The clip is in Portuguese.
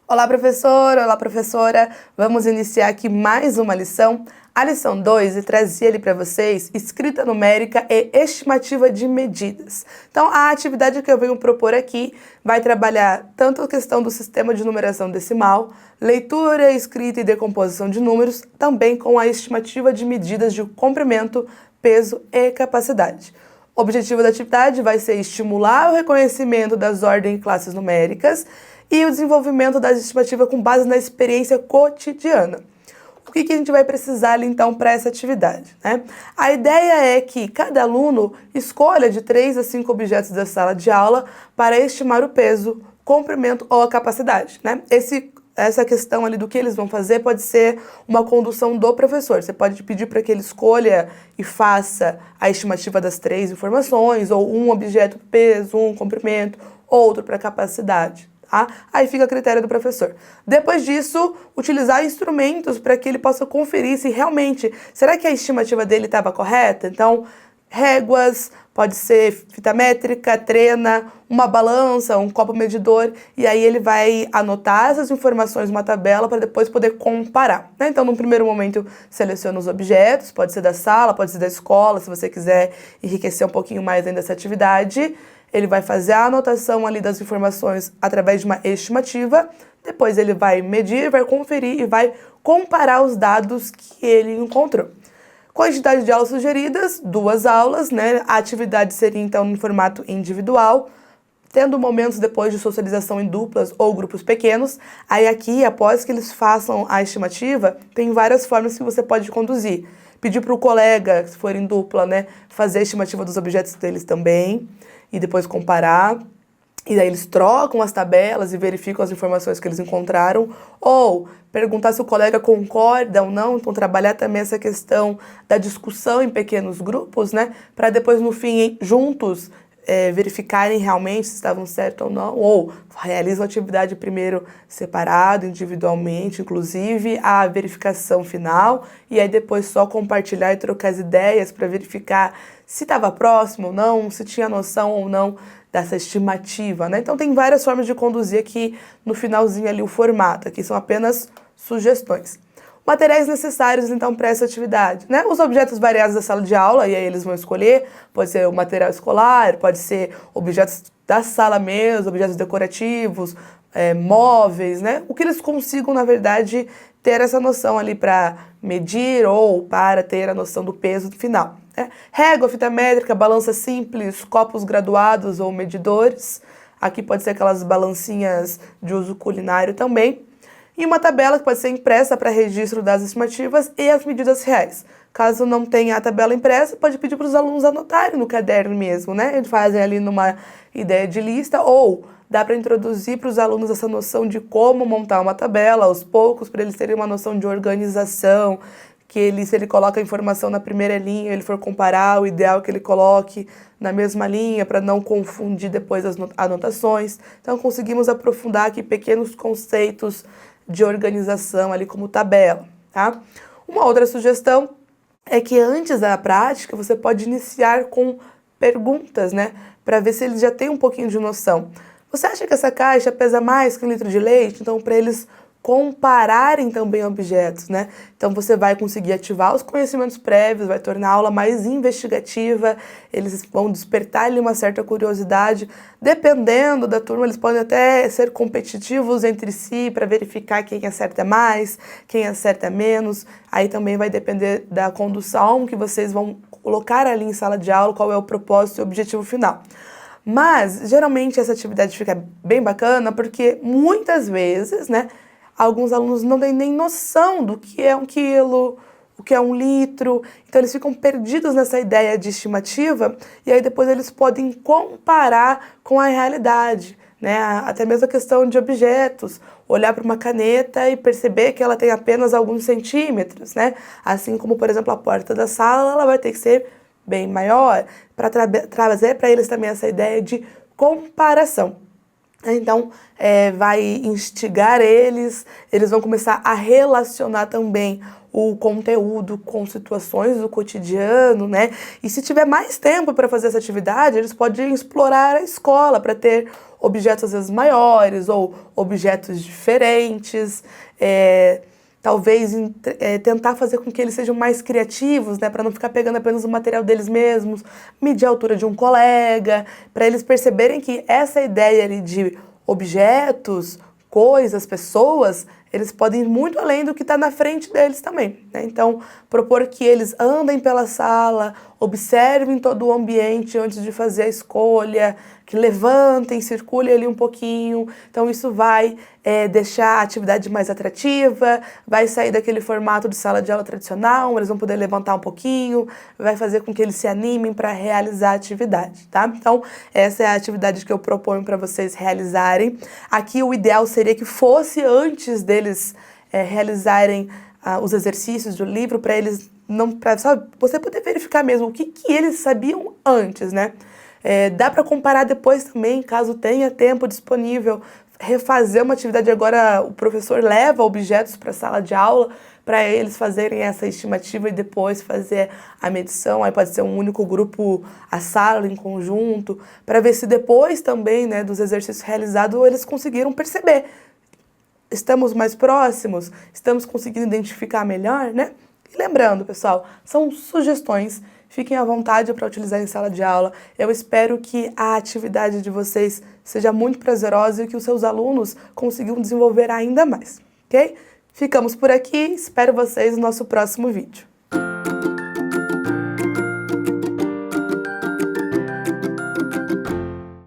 Olá, professor! Olá, professora! Vamos iniciar aqui mais uma lição. A lição 2 e trazia ali para vocês escrita numérica e estimativa de medidas. Então, a atividade que eu venho propor aqui vai trabalhar tanto a questão do sistema de numeração decimal, leitura, escrita e decomposição de números, também com a estimativa de medidas de comprimento, peso e capacidade. O objetivo da atividade vai ser estimular o reconhecimento das ordens e classes numéricas e o desenvolvimento da estimativa com base na experiência cotidiana. O que a gente vai precisar ali, então, para essa atividade, né? A ideia é que cada aluno escolha de 3 a 5 objetos da sala de aula para estimar o peso, comprimento ou a capacidade, né? Essa questão ali do que eles vão fazer pode ser uma condução do professor. Você pode pedir para que ele escolha e faça a estimativa das 3 informações, ou um objeto peso, um comprimento, outro para capacidade. Tá? Aí fica a critério do professor. Depois disso, utilizar instrumentos para que ele possa conferir se realmente, será que a estimativa dele estava correta? Então, réguas, pode ser fita métrica, trena, uma balança, um copo medidor, e aí ele vai anotar essas informações numa tabela para depois poder comparar, né? Então, num primeiro momento, seleciona os objetos, pode ser da sala, pode ser da escola, se você quiser enriquecer um pouquinho mais ainda essa atividade. Ele vai fazer a anotação ali das informações através de uma estimativa, depois ele vai medir, vai conferir e vai comparar os dados que ele encontrou. Quantidade de aulas sugeridas, 2 aulas, né? A atividade seria então em formato individual, tendo momentos depois de socialização em duplas ou grupos pequenos. Aí aqui, após que eles façam a estimativa, tem várias formas que você pode conduzir. Pedir para o colega, se for em dupla, né, fazer a estimativa dos objetos deles também, e depois comparar, e daí eles trocam as tabelas e verificam as informações que eles encontraram, ou perguntar se o colega concorda ou não, então trabalhar também essa questão da discussão em pequenos grupos, né, para depois no fim, juntos, verificarem realmente se estavam certos ou não, ou realizam a atividade primeiro separado, individualmente, inclusive a verificação final, e aí depois só compartilhar e trocar as ideias para verificar se estava próximo ou não, se tinha noção ou não dessa estimativa, né? Então tem várias formas de conduzir aqui no finalzinho ali o formato, aqui são apenas sugestões. Materiais necessários, então, para essa atividade, né? Os objetos variados da sala de aula, e aí eles vão escolher, pode ser o material escolar, pode ser objetos da sala mesmo, objetos decorativos, móveis, né? O que eles consigam, na verdade, ter essa noção ali para medir ou para ter a noção do peso final, né? Régua, fita métrica, balança simples, copos graduados ou medidores. Aqui pode ser aquelas balancinhas de uso culinário também. E uma tabela que pode ser impressa para registro das estimativas e as medidas reais. Caso não tenha a tabela impressa, pode pedir para os alunos anotarem no caderno mesmo, né? Eles fazem ali numa ideia de lista, ou dá para introduzir para os alunos essa noção de como montar uma tabela aos poucos, para eles terem uma noção de organização, que se ele coloca a informação na primeira linha, ele for comparar, o ideal é que ele coloque na mesma linha para não confundir depois as anotações. Então, conseguimos aprofundar aqui pequenos conceitos de organização ali como tabela, tá? Uma outra sugestão é que antes da prática você pode iniciar com perguntas, né? Para ver se eles já têm um pouquinho de noção. Você acha que essa caixa pesa mais que 1 litro de leite? Então, para eles compararem também objetos, né? Então você vai conseguir ativar os conhecimentos prévios, vai tornar a aula mais investigativa, eles vão despertar ali uma certa curiosidade. Dependendo da turma, eles podem até ser competitivos entre si para verificar quem acerta mais, quem acerta menos. Aí também vai depender da condução que vocês vão colocar ali em sala de aula, qual é o propósito e o objetivo final. Mas, geralmente, essa atividade fica bem bacana porque muitas vezes, né, alguns alunos não têm nem noção do que é 1 quilo, o que é 1 litro, então eles ficam perdidos nessa ideia de estimativa e aí depois eles podem comparar com a realidade, né? Até mesmo a questão de objetos, olhar para uma caneta e perceber que ela tem apenas alguns centímetros, né? Assim como, por exemplo, a porta da sala, ela vai ter que ser bem maior, para trazer para eles também essa ideia de comparação. Então, vai instigar eles vão começar a relacionar também o conteúdo com situações do cotidiano, né? E se tiver mais tempo para fazer essa atividade, eles podem explorar a escola para ter objetos às vezes maiores ou objetos diferentes. Talvez tentar fazer com que eles sejam mais criativos, né, para não ficar pegando apenas o material deles mesmos, medir a altura de um colega, para eles perceberem que essa ideia ali de objetos, coisas, pessoas, eles podem ir muito além do que está na frente deles também, né? Então, propor que eles andem pela sala, observem todo o ambiente antes de fazer a escolha, que levantem, circulem ali um pouquinho. Então, isso vai deixar a atividade mais atrativa, vai sair daquele formato de sala de aula tradicional, eles vão poder levantar um pouquinho, vai fazer com que eles se animem para realizar a atividade, tá? Então, essa é a atividade que eu proponho para vocês realizarem. Aqui, o ideal seria que fosse antes deles realizarem os exercícios do livro, para eles não, pra, sabe, você poder verificar mesmo o que eles sabiam antes, né? Dá para comparar depois também, caso tenha tempo disponível, refazer uma atividade. Agora o professor leva objetos para a sala de aula para eles fazerem essa estimativa e depois fazer a medição. Aí pode ser um único grupo, a sala em conjunto, para ver se depois também, né, dos exercícios realizados, eles conseguiram perceber. Estamos mais próximos? Estamos conseguindo identificar melhor, né? E lembrando, pessoal, são sugestões. Fiquem à vontade para utilizar em sala de aula. Eu espero que a atividade de vocês seja muito prazerosa e que os seus alunos consigam desenvolver ainda mais, ok? Ficamos por aqui, espero vocês no nosso próximo vídeo.